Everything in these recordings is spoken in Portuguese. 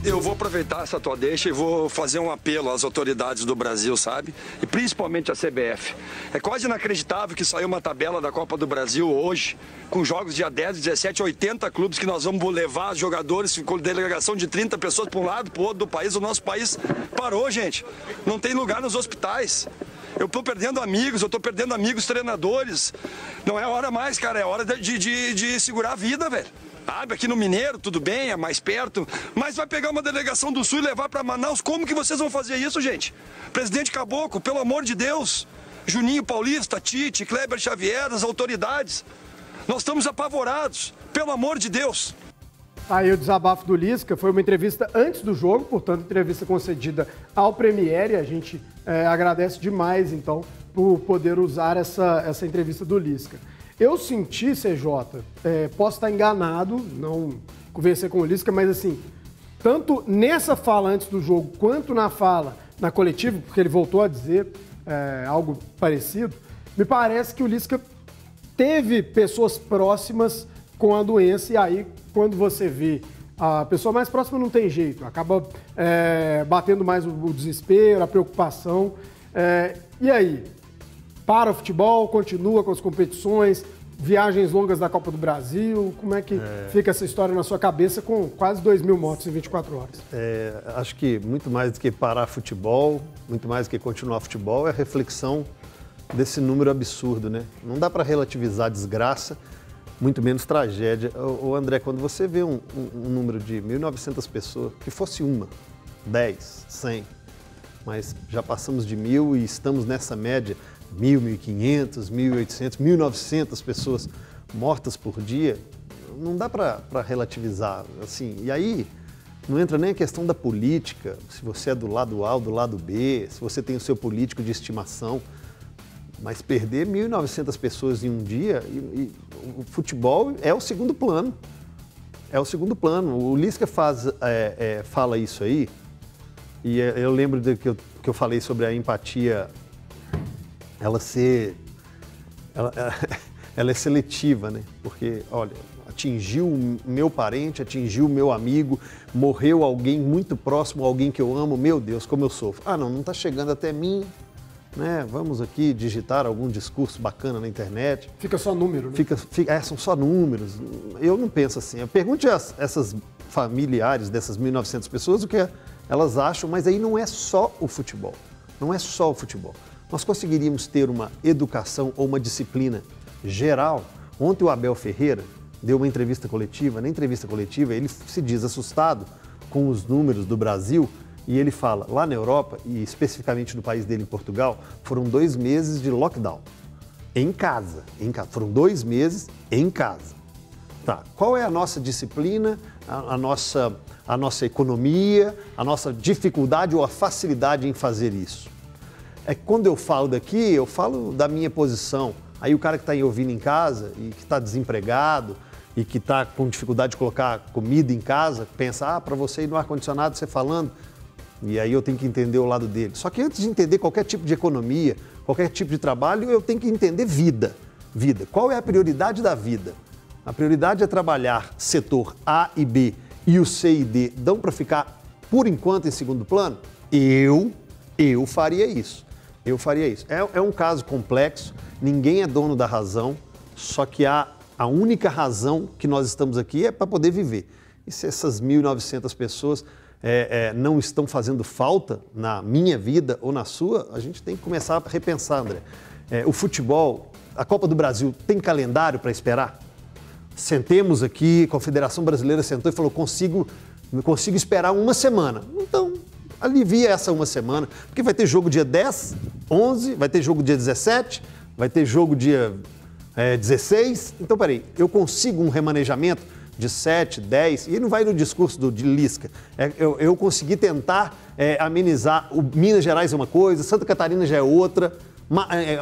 Eu vou aproveitar essa tua deixa e vou fazer um apelo às autoridades do Brasil, sabe? E principalmente à CBF. É quase inacreditável que saiu uma tabela da Copa do Brasil hoje, com jogos dia 10, 17, 80 clubes que nós vamos levar os jogadores com delegação de 30 pessoas para um lado, para o outro do país. O nosso país parou, gente. Não tem lugar nos hospitais. Eu tô perdendo amigos, treinadores. Não é hora mais, cara, é hora de segurar a vida, velho. Sabe, aqui no Mineiro, tudo bem, é mais perto, mas vai pegar uma delegação do Sul e levar para Manaus. Como que vocês vão fazer isso, gente? Presidente Caboclo, pelo amor de Deus. Juninho Paulista, Tite, Kleber Xavier, as autoridades. Nós estamos apavorados, pelo amor de Deus. Aí o desabafo do Lisca foi uma entrevista antes do jogo, portanto, entrevista concedida ao Premier, e a gente agradece demais, então, por poder usar essa entrevista do Lisca. Eu senti, CJ, posso estar enganado, não conversei com o Lisca, mas assim, tanto nessa fala antes do jogo, quanto na fala na coletiva, porque ele voltou a dizer algo parecido, me parece que o Lisca teve pessoas próximas com a doença, e aí, quando você vê a pessoa mais próxima, não tem jeito, acaba batendo mais o desespero, a preocupação. E aí? Para o futebol, continua com as competições, viagens longas da Copa do Brasil, como é que fica essa história na sua cabeça com quase 2.000 mortos em 24 horas? Acho que muito mais do que parar futebol, muito mais do que continuar futebol, é a reflexão desse número absurdo, né? Não dá para relativizar a desgraça, muito menos tragédia. Ô André, quando você vê um número de 1.900 pessoas, que fosse uma, 10, 100, mas já passamos de 1.000 e estamos nessa média, 1.000, 1.500, 1.800, 1.900 pessoas mortas por dia, não dá para relativizar, assim. E aí não entra nem a questão da política, se você é do lado A ou do lado B, se você tem o seu político de estimação, mas perder 1.900 pessoas em um dia, e o futebol é o segundo plano. É o segundo plano. O Lisca fala isso aí, e eu lembro que eu falei sobre a empatia, ela é seletiva, né? Porque, olha, atingiu o meu parente, atingiu o meu amigo, morreu alguém muito próximo, alguém que eu amo, meu Deus, como eu sofro. Ah, não está chegando até mim, né? Vamos aqui digitar algum discurso bacana na internet. Fica só número, né? São só números. Eu não penso assim. Eu pergunte a essas familiares dessas 1.900 pessoas o que elas acham, mas aí não é só o futebol. Não é só o futebol. Nós conseguiríamos ter uma educação ou uma disciplina geral. Ontem o Abel Ferreira deu uma entrevista coletiva. Na entrevista coletiva ele se diz assustado com os números do Brasil e ele fala, lá na Europa, e especificamente no país dele, em Portugal, foram 2 meses de lockdown. Em casa. Foram 2 meses em casa. Tá. Qual é a nossa disciplina, a nossa economia, a nossa dificuldade ou a facilidade em fazer isso? É que quando eu falo daqui, eu falo da minha posição. Aí o cara que está ouvindo em casa e que está desempregado e que está com dificuldade de colocar comida em casa, pensa, para você ir no ar-condicionado, você falando, e aí eu tenho que entender o lado dele. Só que antes de entender qualquer tipo de economia, qualquer tipo de trabalho, eu tenho que entender vida. Qual é a prioridade da vida? A prioridade é trabalhar setor A e B e o C e D dão para ficar, por enquanto, em segundo plano? Eu faria isso. É um caso complexo, ninguém é dono da razão, só que a única razão que nós estamos aqui é para poder viver. E se essas 1.900 pessoas não estão fazendo falta na minha vida ou na sua, a gente tem que começar a repensar, André. O futebol, a Copa do Brasil, tem calendário para esperar? Sentemos aqui, a Confederação Brasileira sentou e falou, consigo esperar uma semana. Então, alivia essa uma semana, porque vai ter jogo dia 10, 11, vai ter jogo dia 17, vai ter jogo dia 16. Então, peraí, eu consigo um remanejamento de 7, 10, e não vai no discurso de Lisca. Eu consegui tentar amenizar. O Minas Gerais é uma coisa, Santa Catarina já é outra,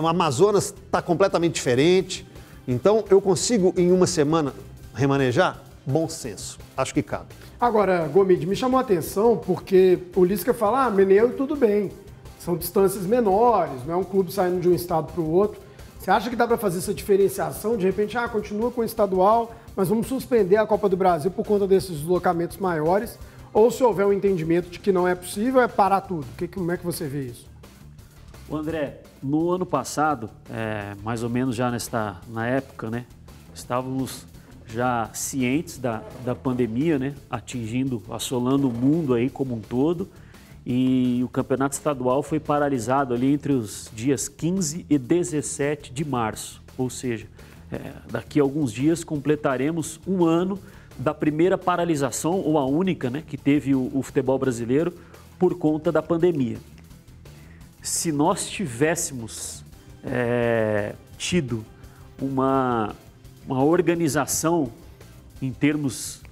o Amazonas está completamente diferente. Então, eu consigo em uma semana remanejar? Bom senso, acho que cabe. Agora, Gomide, me chamou a atenção porque o Lisca fala, Mineiro tudo bem, são distâncias menores, não é um clube saindo de um estado para o outro. Você acha que dá para fazer essa diferenciação? De repente, continua com o estadual, mas vamos suspender a Copa do Brasil por conta desses deslocamentos maiores? ou se houver um entendimento de que não é possível, é parar tudo. Como é que você vê isso? O André, no ano passado, mais ou menos já na época, né, estávamos já cientes da pandemia, né, assolando o mundo aí como um todo, e o campeonato estadual foi paralisado ali entre os dias 15 e 17 de março, ou seja, daqui a alguns dias completaremos um ano da primeira paralisação, ou a única, né, que teve o futebol brasileiro por conta da pandemia. Se nós tivéssemos tido uma organização em termos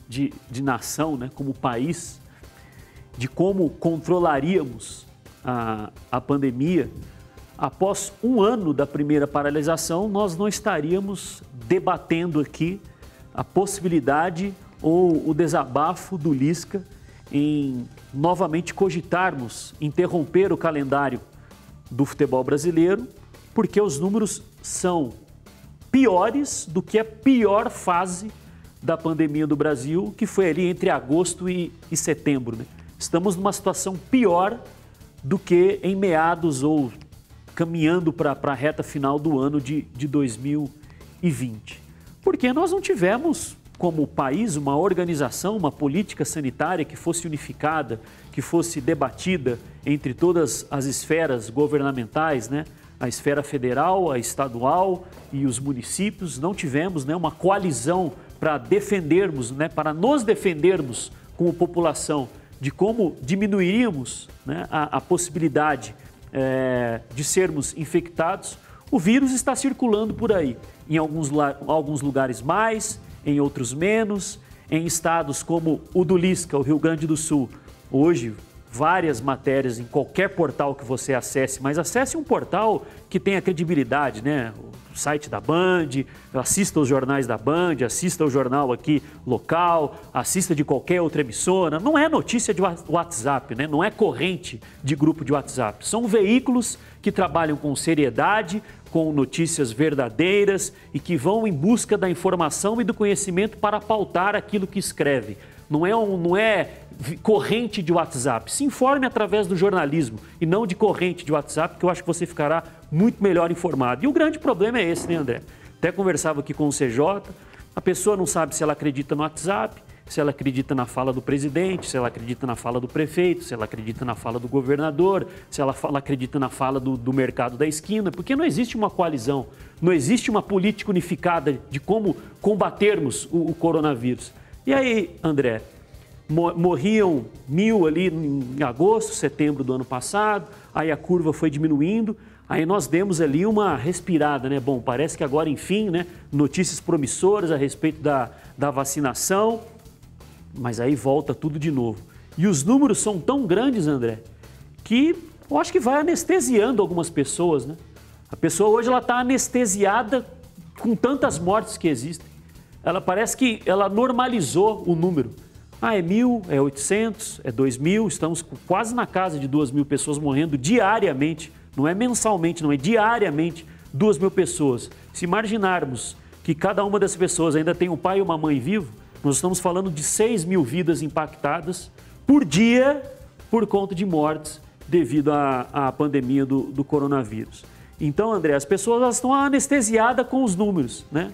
de nação, né, como país, de como controlaríamos a pandemia, após um ano da primeira paralisação, nós não estaríamos debatendo aqui a possibilidade ou o desabafo do Lisca em novamente cogitarmos interromper o calendário do futebol brasileiro, porque os números são piores do que a pior fase da pandemia do Brasil, que foi ali entre agosto e setembro, né? Estamos numa situação pior do que em meados ou caminhando para a reta final do ano de 2020. Porque nós não tivemos, como país, uma organização, uma política sanitária que fosse unificada, que fosse debatida entre todas as esferas governamentais, né? A esfera federal, a estadual e os municípios. Não tivemos, né, uma coalizão para defendermos, né, para nos defendermos como população de como diminuiríamos, né, a possibilidade de sermos infectados. O vírus está circulando por aí, em alguns lugares mais, em outros menos, em estados como o do Lisca, o Rio Grande do Sul. Hoje, várias matérias em qualquer portal que você acesse, mas acesse um portal que tenha credibilidade, né? O site da Band, assista aos jornais da Band, assista ao jornal aqui local, assista de qualquer outra emissora. Não é notícia de WhatsApp, né? Não é corrente de grupo de WhatsApp. São veículos que trabalham com seriedade, com notícias verdadeiras e que vão em busca da informação e do conhecimento para pautar aquilo que escreve. Não é corrente de WhatsApp. Se informe através do jornalismo e não de corrente de WhatsApp, que eu acho que você ficará muito melhor informado. E o grande problema é esse, né, André? Até conversava aqui com o CJ, a pessoa não sabe se ela acredita no WhatsApp, se ela acredita na fala do presidente, se ela acredita na fala do prefeito, se ela acredita na fala do governador, se ela acredita na fala do mercado da esquina, porque não existe uma coalizão, não existe uma política unificada de como combatermos o coronavírus. E aí, André, morriam 1.000 ali em agosto, setembro do ano passado, aí a curva foi diminuindo, aí nós demos ali uma respirada, né? Bom, parece que agora, enfim, né, notícias promissoras a respeito da vacinação, mas aí volta tudo de novo. E os números são tão grandes, André, que eu acho que vai anestesiando algumas pessoas, né? A pessoa hoje está anestesiada com tantas mortes que existem. Ela parece que ela normalizou o número. É 1.000, é 800, é 2.000, estamos quase na casa de 2.000 pessoas morrendo diariamente. Não é mensalmente, não é diariamente 2.000 pessoas. Se imaginarmos que cada uma dessas pessoas ainda tem um pai e uma mãe vivo, nós estamos falando de 6.000 vidas impactadas por dia por conta de mortes devido à pandemia do coronavírus. Então, André, as pessoas elas estão anestesiadas com os números, né?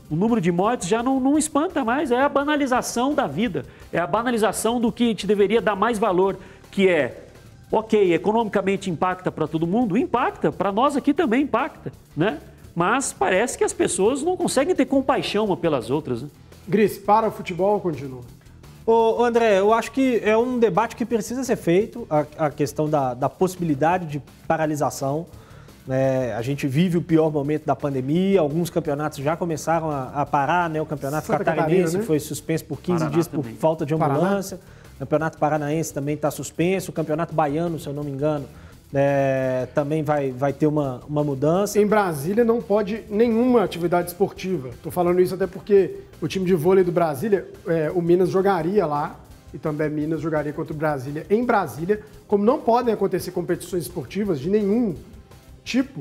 O número de mortes já não espanta mais, é a banalização da vida, é a banalização do que te deveria dar mais valor, que é, ok, economicamente impacta para todo mundo? Impacta, para nós aqui também impacta, né? Mas parece que as pessoas não conseguem ter compaixão uma pelas outras, né? Gris, para o futebol ou continua? Ô André, eu acho que é um debate que precisa ser feito, a questão da possibilidade de paralisação. A gente vive o pior momento da pandemia, alguns campeonatos já começaram a parar, né? O campeonato catarinense, né, foi suspenso por 15 dias por falta de ambulância. O campeonato paranaense também está suspenso, o campeonato baiano, se eu não me engano, também vai ter uma mudança. Em Brasília não pode nenhuma atividade esportiva. Estou falando isso até porque o time de vôlei do Brasília, o Minas jogaria lá, e também Minas jogaria contra o Brasília em Brasília. Como não podem acontecer competições esportivas de nenhum tipo,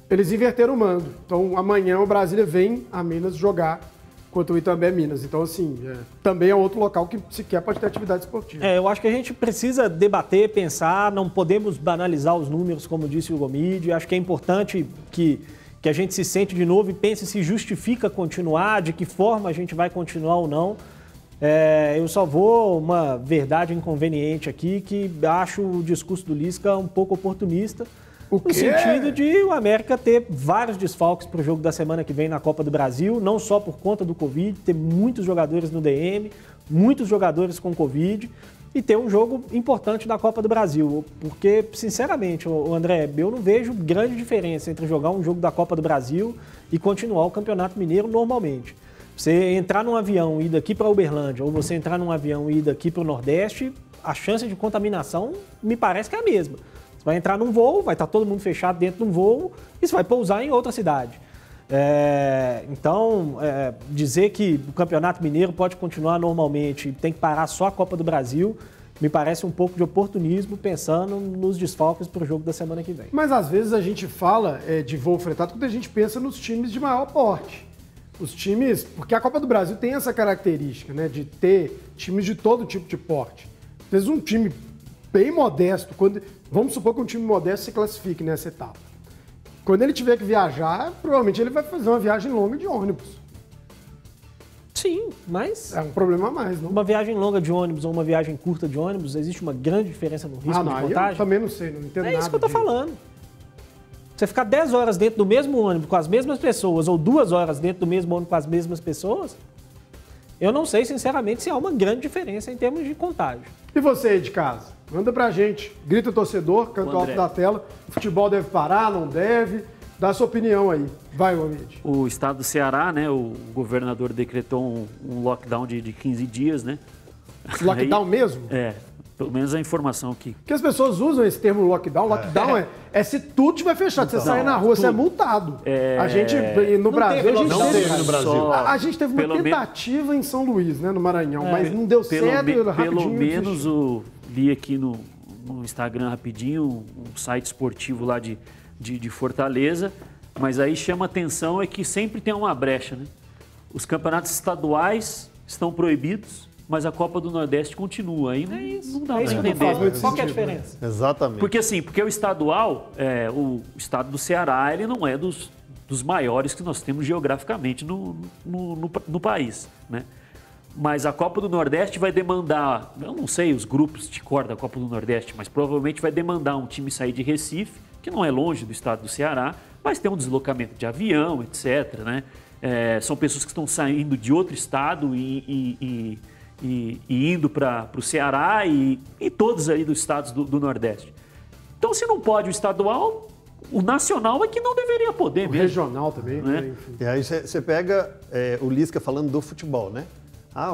eles inverteram o mando. Então, amanhã o Brasília vem a Minas jogar contra o Itambé Minas. Então, assim, também é outro local que sequer pode ter atividade esportiva. Eu acho que a gente precisa debater, pensar, não podemos banalizar os números, como disse o Gomide. Acho que é importante que a gente se sente de novo e pense se justifica continuar, de que forma a gente vai continuar ou não. Eu só vou uma verdade inconveniente aqui, que acho o discurso do Lisca um pouco oportunista, no sentido de o América ter vários desfalques para o jogo da semana que vem na Copa do Brasil, não só por conta do Covid, ter muitos jogadores no DM, muitos jogadores com Covid, e ter um jogo importante da Copa do Brasil. Porque, sinceramente, André, eu não vejo grande diferença entre jogar um jogo da Copa do Brasil e continuar o Campeonato Mineiro normalmente. Você entrar num avião e ir daqui para Uberlândia, ou você entrar num avião e ir daqui para o Nordeste, a chance de contaminação me parece que é a mesma. Você vai entrar num voo, vai estar todo mundo fechado dentro de um voo e você vai pousar em outra cidade. Então, dizer que o Campeonato Mineiro pode continuar normalmente e tem que parar só a Copa do Brasil, me parece um pouco de oportunismo pensando nos desfalques para o jogo da semana que vem. Mas às vezes a gente fala de voo fretado quando a gente pensa nos times de maior porte. Os times, porque a Copa do Brasil tem essa característica, né, de ter times de todo tipo de porte. Às vezes um time bem modesto, vamos supor que um time modesto se classifique nessa etapa. Quando ele tiver que viajar, provavelmente ele vai fazer uma viagem longa de ônibus. Sim, mas... É um problema a mais, não? Uma viagem longa de ônibus ou uma viagem curta de ônibus, existe uma grande diferença no risco de contágio? Eu também não sei, não entendo nada. É isso que eu tô falando. Você ficar 10 horas dentro do mesmo ônibus com as mesmas pessoas ou 2 horas dentro do mesmo ônibus com as mesmas pessoas, eu não sei, sinceramente, se há uma grande diferença em termos de contágio. E você aí de casa? Manda pra gente. Grita torcedor, canta alto da tela. O futebol deve parar, não deve? Dá a sua opinião aí. Vai, Gomide. O estado do Ceará, né, o governador decretou um lockdown de 15 dias, né? Lockdown mesmo? Pelo menos a informação que... Porque as pessoas usam esse termo lockdown. Lockdown é se tudo estiver fechado. Você sair na rua, você é multado. A gente, no Brasil, a gente teve uma tentativa em São Luís, né, no Maranhão, mas não deu certo. Pelo menos li aqui no Instagram rapidinho, um site esportivo lá de Fortaleza, mas aí chama atenção é que sempre tem uma brecha, né? Os campeonatos estaduais estão proibidos, mas a Copa do Nordeste continua. Aí não dá para entender. Qual que é a diferença? Exatamente. Porque o estadual, o estado do Ceará, ele não é dos maiores que nós temos geograficamente no país, né? Mas a Copa do Nordeste vai demandar, eu não sei os grupos de cor da Copa do Nordeste, mas provavelmente vai demandar um time sair de Recife, que não é longe do estado do Ceará, mas tem um deslocamento de avião, etc., né? São pessoas que estão saindo de outro estado e indo para o Ceará e todos aí dos estados do Nordeste. Então, se não pode o estadual, o nacional é que não deveria poder mesmo. O regional também, né? Enfim. E aí você pega o Lisca falando do futebol, né?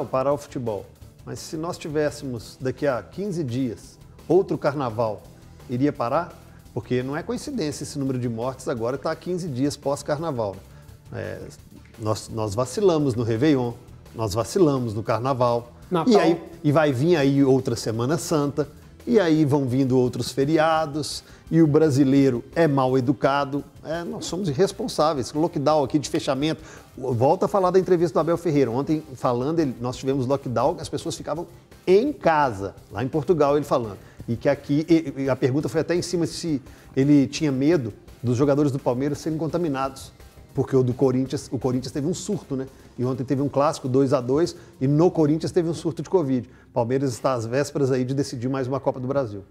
Parar o futebol. Mas se nós tivéssemos daqui a 15 dias outro carnaval, iria parar? Porque não é coincidência esse número de mortes agora está a 15 dias pós-carnaval. Nós vacilamos no Réveillon, nós vacilamos no carnaval. Natal. E vai vir aí outra Semana Santa, e aí vão vindo outros feriados, e o brasileiro é mal educado. Nós somos irresponsáveis. Lockdown aqui de fechamento. Volta a falar da entrevista do Abel Ferreira. Ontem, nós tivemos lockdown, as pessoas ficavam em casa, lá em Portugal, ele falando. E que aqui, a pergunta foi até em cima se ele tinha medo dos jogadores do Palmeiras serem contaminados. Porque o Corinthians teve um surto, né? E ontem teve um clássico 2-2 e no Corinthians teve um surto de Covid. Palmeiras está às vésperas aí de decidir mais uma Copa do Brasil.